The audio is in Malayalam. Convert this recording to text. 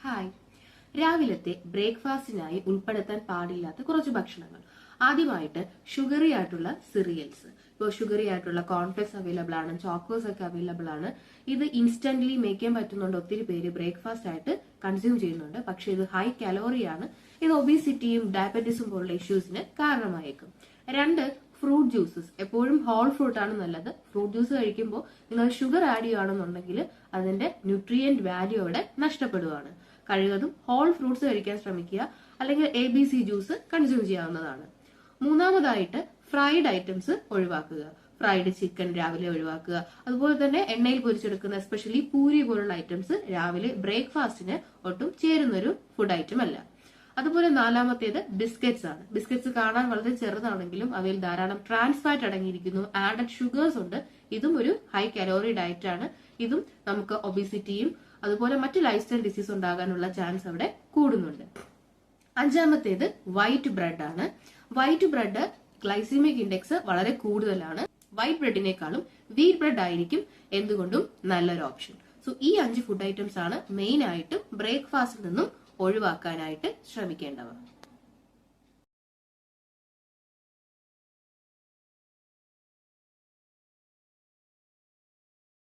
ഹായ്. രാവിലത്തെ ബ്രേക്ക്ഫാസ്റ്റിനായി ഉൾപ്പെടുത്താൻ പാടില്ലാത്ത കുറച്ച് ഭക്ഷണങ്ങൾ. ആദ്യമായിട്ട് ഷുഗറി ആയിട്ടുള്ള സിറിയൽസ്. ഇപ്പോൾ ഷുഗറി ആയിട്ടുള്ള കോൺഫ്ലെക്സ് അവൈലബിൾ ആണ്, ചോക്കോസ് ഒക്കെ അവൈലബിൾ ആണ്. ഇത് ഇൻസ്റ്റന്റ്ലി മേക്ക് ചെയ്യാൻ പറ്റുന്നുണ്ട്. ഒത്തിരി പേര് ബ്രേക്ക്ഫാസ്റ്റ് ആയിട്ട് കൺസ്യൂം ചെയ്യുന്നുണ്ട്. പക്ഷെ ഇത് ഹൈ കലോറിയാണ്. ഇത് ഒബീസിറ്റിയും ഡയബറ്റീസും പോലുള്ള ഇഷ്യൂസിന് കാരണമായേക്കും. രണ്ട്, ഫ്രൂട്ട് ജ്യൂസസ്. എപ്പോഴും ഹോൾ ഫ്രൂട്ട് ആണ് നല്ലത്. ഫ്രൂട്ട് ജ്യൂസ് കഴിക്കുമ്പോൾ നിങ്ങൾ ഷുഗർ ആഡ് ചെയ്യുകയാണെന്നുണ്ടെങ്കിൽ അതിന്റെ ന്യൂട്രിയന്റ് വാല്യൂ അവിടെ നഷ്ടപ്പെടുകയാണ്. കഴിവതും ഹോൾ ഫ്രൂട്ട്സ് കഴിക്കാൻ ശ്രമിക്കുക, അല്ലെങ്കിൽ ABC ജ്യൂസ് കൺസ്യൂം ചെയ്യാവുന്നതാണ്. മൂന്നാമതായിട്ട് ഫ്രൈഡ് ഐറ്റംസ് ഒഴിവാക്കുക. ഫ്രൈഡ് ചിക്കൻ രാവിലെ ഒഴിവാക്കുക. അതുപോലെ തന്നെ എണ്ണയിൽ പൊരിച്ചെടുക്കുന്ന എസ്പെഷ്യലി പൂരി പോലുള്ള ഐറ്റംസ് രാവിലെ ബ്രേക്ക്ഫാസ്റ്റിന് ഒട്ടും ചേരുന്നൊരു ഫുഡ് ഐറ്റം അല്ല. അതുപോലെ നാലാമത്തേത് ബിസ്ക്കറ്റ്സ് ആണ്. ബിസ്ക്കറ്റ്സ് കാണാൻ വളരെ ചെറുതാണെങ്കിലും അവയിൽ ധാരാളം ട്രാൻസ് ഫാറ്റ് അടങ്ങിയിരിക്കുന്നു, ആഡഡ് ഷുഗേഴ്സ് ഉണ്ട്. ഇതും ഒരു ഹൈ കലോറി ഡയറ്റ് ആണ്. ഇതും നമുക്ക് ഒബിസിറ്റിയും അതുപോലെ മറ്റു ലൈഫ് സ്റ്റൈൽ ഡിസീസ് ഉണ്ടാകാനുള്ള ചാൻസ് അവിടെ കൂടുന്നുണ്ട്. അഞ്ചാമത്തേത് വൈറ്റ് ബ്രെഡ് ആണ്. വൈറ്റ് ബ്രെഡ് ഗ്ലൈസിമിക് ഇൻഡെക്സ് വളരെ കൂടുതലാണ്. വൈറ്റ് ബ്രെഡിനേക്കാളും വീറ്റ് ബ്രെഡ് ആയിരിക്കും എന്തുകൊണ്ടും നല്ലൊരു ഓപ്ഷൻ. സോ ഈ 5 ഫുഡ് ഐറ്റംസ് ആണ് മെയിൻ ആയിട്ടും ബ്രേക്ക്ഫാസ്റ്റിൽ നിന്നും ഒഴിവാക്കാനായിട്ട് ശ്രമിക്കേണ്ടവ.